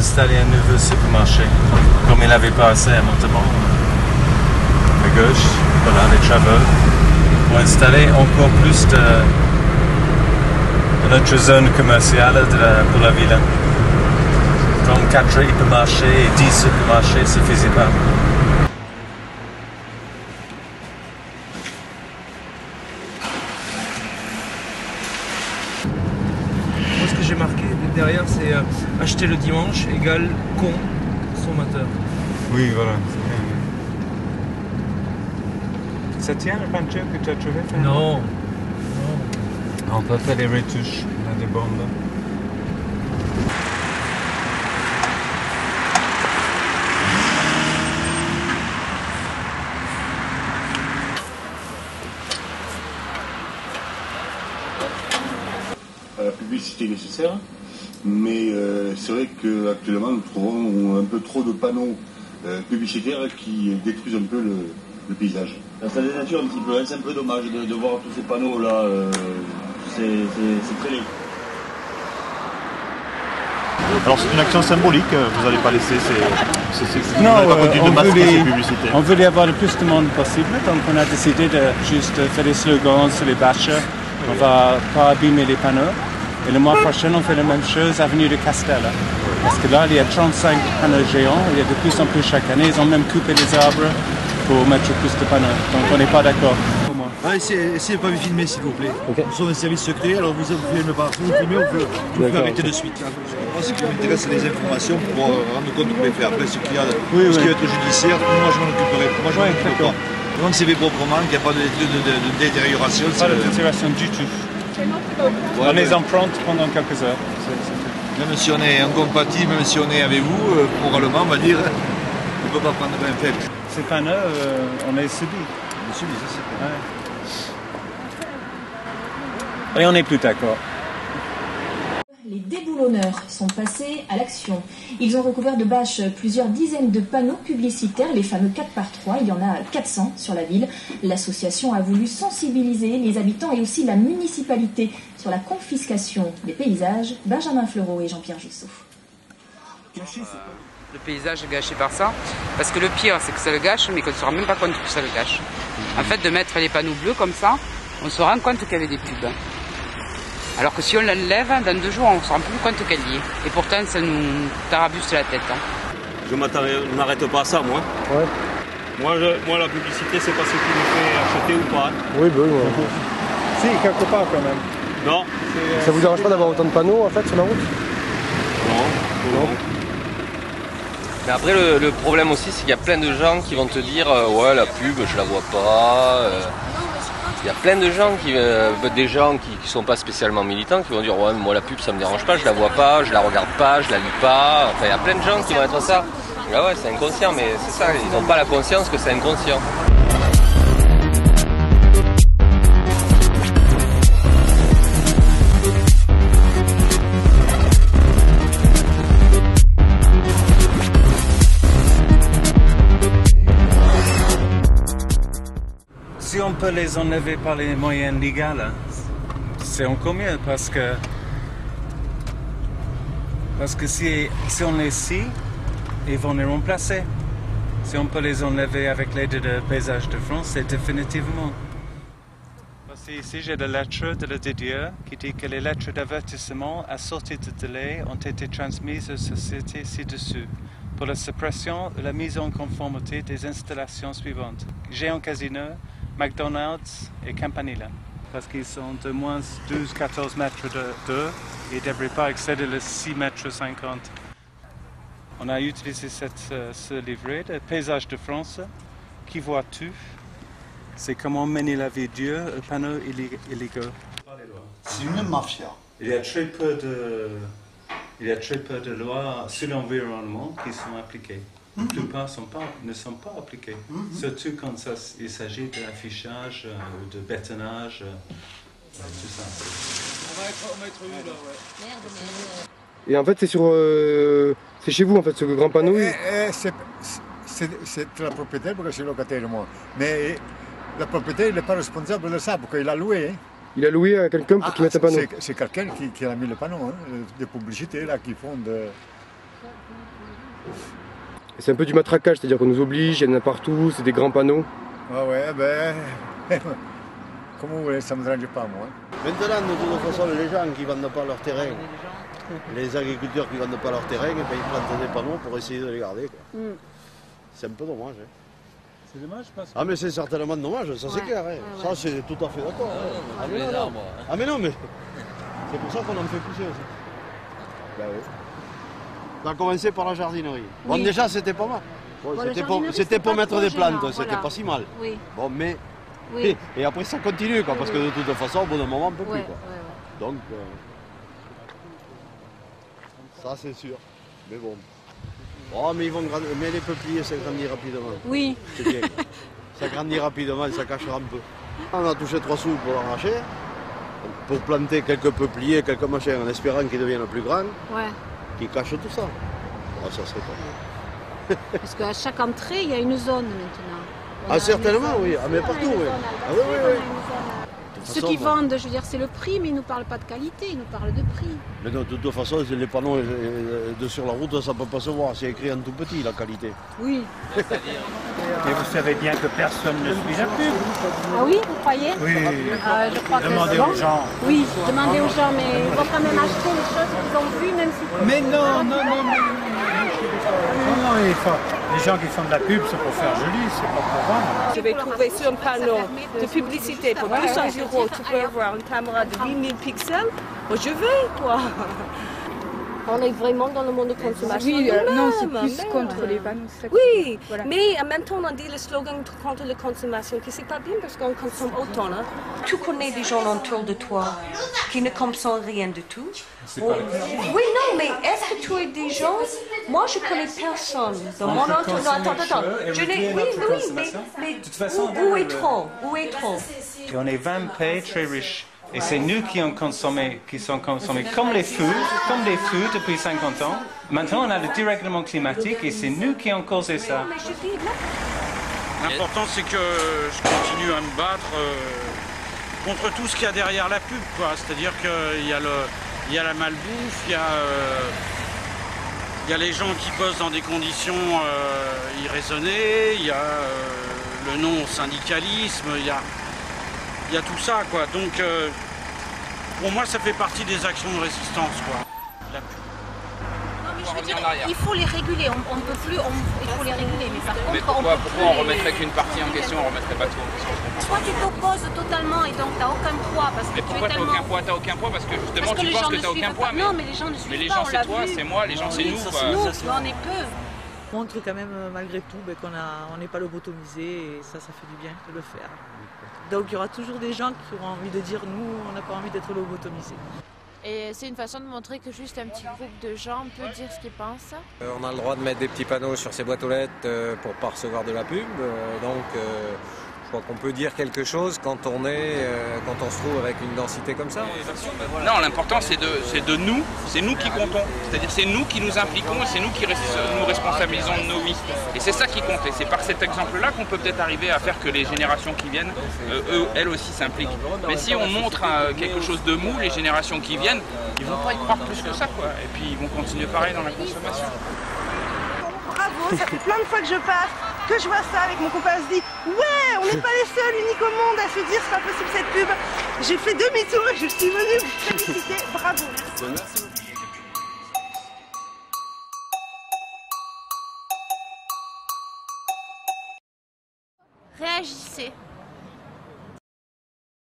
installer un nouveau supermarché, comme il n'avait pas assez à Montauban. À gauche, voilà, les travaux, pour installer encore plus de notre zone commerciale pour la ville. Comme 4 hypermarchés et 10 supermarchés, ça ne suffisait pas. Moi, ce que j'ai marqué derrière, c'est acheter le dimanche égale consommateur. Oui, voilà. Ça tient la peinture que tu as trouvé? Non. On peut faire des retouches, on a des bombes. La publicité nécessaire, mais c'est vrai qu'actuellement nous trouvons un peu trop de panneaux publicitaires qui détruisent un peu le paysage. Ça dénature un petit peu, hein. C'est un peu dommage de voir tous ces panneaux là, c'est très laid. Alors c'est une action symbolique, vous n'allez pas laisser Non, publicités. on veut y avoir le plus de monde possible, donc on a décidé de juste faire des slogans sur les bâches. On ne va pas abîmer les panneaux. Et le mois prochain, on fait la même chose à Avenue de Castel. Parce que là, il y a 35 panneaux géants, il y a de plus en plus chaque année. Ils ont même coupé les arbres pour mettre plus de panneaux. Donc on n'est pas d'accord. Essayez de ne pas me filmer s'il vous plaît. Okay. Nous sommes un service secret, alors vous filmez pas. Si vous filmez, on peut arrêter de suite. Moi, ce qui m'intéresse, c'est les informations pour rendre compte de ce qu'on peut faire. Après, ce qui va être judiciaire, moi je m'en occuperai. Moi je m'en occupe pas. Donc c'est fait proprement, qu'il n'y a pas de détérioration. Pas de détérioration du tout. On les emprunte pendant quelques heures. Même si on est incompatible, même si on est avec vous, moralement, on va dire, on ne peut pas prendre un fait. Ces panneaux, on les subit. On les subit, ça c'est vrai. Et on n'est plus d'accord. Les déboulonneurs sont passés à l'action. Ils ont recouvert de bâches plusieurs dizaines de panneaux publicitaires, les fameux 4x3. Il y en a 400 sur la ville. L'association a voulu sensibiliser les habitants et aussi la municipalité sur la confiscation des paysages. Benjamin Fleureau et Jean-Pierre Jussot. Le paysage est gâché par ça, parce que le pire c'est que ça le gâche, mais qu'on ne se rend même pas compte que ça le gâche. En fait, de mettre les panneaux bleus comme ça, on se rend compte qu'il y avait des pubs. Alors que si on l'enlève, dans 2 jours, on ne se rend plus compte qu'elle y est. Et pourtant, ça nous tarabuste la tête. Je ne m'arrête pas à ça, moi. Ouais. Moi, la publicité, c'est pas ce qui me fait acheter ou pas. Oui, bah oui. Si, quelque part quand même. Non. Ça vous dérange pas d'avoir autant de panneaux en fait sur la route? Non. Mais après, le problème aussi, c'est qu'il y a plein de gens qui vont te dire ouais, la pub, je la vois pas. Il y a plein de gens des gens qui sont pas spécialement militants, qui vont dire ouais, moi la pub ça me dérange pas, je la vois pas, je la regarde pas, je la lis pas. Enfin, il y a plein de gens qui vont être ça. Et là, ouais, c'est inconscient, mais c'est ça, ils n'ont pas la conscience que c'est inconscient. Si on peut les enlever par les moyens légaux, c'est encore mieux parce que si on les scie, ils vont les remplacer. Si on peut les enlever avec l'aide de Paysage de France, c'est définitivement. Parce que ici, j'ai la lettre de la DDE qui dit que les lettres d'avertissement à sortie de délai ont été transmises aux sociétés ci-dessus pour la suppression et la mise en conformité des installations suivantes. Géant Casino, McDonald's et Campanile. Parce qu'ils sont de moins 12-14 mètres d'eau et ne devraient pas excéder les 6,50 mètres. On a utilisé ce livret de Paysage de France. Qui vois tu? C'est comment mener la vie dure aux panneaux illégaux. C'est une mafia. Il y a très peu de lois sur l'environnement qui sont appliquées. La plupart ne sont pas appliquées, surtout quand il s'agit d'affichage ou de bétonnage, tout ça. On va être où là, ouais. Merde. Et en fait, c'est chez vous en fait ce grand panneau. C'est la propriétaire parce que c'est locataire moi. Mais le propriétaire n'est pas responsable de ça parce qu'il a loué. Hein. Il a loué à quelqu'un pour qu'il mette un panneau. C'est quelqu'un qui a mis le panneau, hein, de publicité là, qui font de... C'est un peu du matraquage, c'est-à-dire qu'on nous oblige, il y en a partout, c'est des grands panneaux. Ah ouais, ben... Comment vous voulez, ça ne me dérange pas, moi. Maintenant, de toute façon, les gens qui ne vendent pas leur terrain, les agriculteurs qui ne vendent pas leur terrain, eh ben, ils plantent des panneaux pour essayer de les garder. C'est un peu dommage. Hein. C'est dommage parce que... Ah mais c'est certainement dommage, ça c'est clair. Hein. Ça c'est tout à fait d'accord. Ah, mais non, mais c'est pour ça qu'on en fait pousser aussi. Ben oui. On a commencé par la jardinerie. Bon déjà c'était pas mal. Bon, c'était pour mettre des plantes, c'était pas si mal. Oui. Bon mais... Oui. Et après ça continue quoi, parce que de toute façon au bout d'un moment on ne peut plus quoi. Donc... ça c'est sûr. Mais bon. Oh mais ils vont grandir, mais les peupliers ça grandit rapidement. Oui. C'est bien. Ça grandit rapidement, ça cachera un peu. On a touché 3 sous pour l'arracher, pour planter quelques peupliers, quelques machins, en espérant qu'ils deviennent plus grands, qui cachent tout ça. Oh, ça serait pas. Parce qu'à chaque entrée, il y a une zone maintenant. Ah certainement oui, ah, mais partout oui. Ah, oui. Ceux qui vendent, je veux dire, c'est le prix, mais ils ne nous parlent pas de qualité, ils nous parlent de prix. Mais non, de toute façon, les panneaux de sur la route, ça ne peut pas se voir, c'est écrit en tout petit la qualité. Oui. Et vous savez bien que personne ne suit la pub. Ah oui, vous croyez? Oui. Je crois Demandez aux gens. Oui, demandez aux gens, mais ils vont quand même acheter les choses qu'ils ont vues, même si... Mais non. Les gens qui font de la pub, c'est pour faire joli, c'est pas pour vendre. Je vais trouver sur un panneau de publicité pour 200 €, tu peux avoir une caméra de 8000 pixels. Moi, je vais, quoi. On est vraiment dans le monde de consommation. Oui, non, c'est plus contre les panneaux. Oui, mais en même temps, on dit le slogan contre la consommation, que c'est pas bien parce qu'on consomme autant. Hein. Tu connais des gens autour de toi qui ne consomment rien du tout. Oui, non, mais est-ce que tu as des gens... Moi, je connais personne dans mon entourage. Non, attends. Oui, mais de toute façon, où est trop? Et on est 20 pays très riches. Et c'est nous qui sont consommés comme des fous depuis 50 ans. Maintenant, on a le dérèglement climatique et c'est nous qui avons causé ça. L'important, c'est que je continue à me battre contre tout ce qu'il y a derrière la pub, quoi. C'est-à-dire qu'il y a la malbouffe, il y a les gens qui bossent dans des conditions irraisonnées, il y a le non-syndicalisme, il y a tout ça, quoi. Donc, pour moi, ça fait partie des actions de résistance, quoi. La pub. Non, mais je veux dire, il faut les réguler. On peut plus, il faut les réguler. Mais par contre, pourquoi on remettrait qu'une partie en question, on remettrait pas tout en question? Soit tu t'opposes totalement et donc tu n'as aucun poids parce que mais pourquoi tu n'as aucun poids? T'as aucun poids parce que justement tu penses que tu n'as aucun poids. Non, mais les gens ne suivent pas. Mais les gens c'est toi, c'est moi, les gens c'est nous. On est peu. Montre quand même malgré tout qu'on n'est pas lobotomisé et ça fait du bien de le faire. Donc il y aura toujours des gens qui auront envie de dire nous on n'a pas envie d'être lobotomisés. Et c'est une façon de montrer que juste un petit groupe de gens peut dire ce qu'ils pensent. On a le droit de mettre des petits panneaux sur ces boîtes aux lettres pour ne pas recevoir de la pub. Donc je crois qu'on peut dire quelque chose quand on se trouve avec une densité comme ça. Non, l'important c'est de nous, c'est nous qui comptons. C'est-à-dire c'est nous qui nous impliquons et c'est nous qui nous responsabilisons de nos vies. Et c'est ça qui compte. Et c'est par cet exemple-là qu'on peut peut-être arriver à faire que les générations qui viennent, elles aussi s'impliquent. Mais si on montre quelque chose de mou, les générations qui viennent, ils vont pas y croire plus que ça, quoi. Et puis ils vont continuer pareil dans la consommation. Bravo, ça fait plein de fois que je passe, que je vois ça avec mon copain, on se dit ouais, on n'est pas les seuls uniques au monde à se dire c'est pas possible cette pub. J'ai fait demi-tour et je suis venue vous féliciter, bravo. Merci. Réagissez.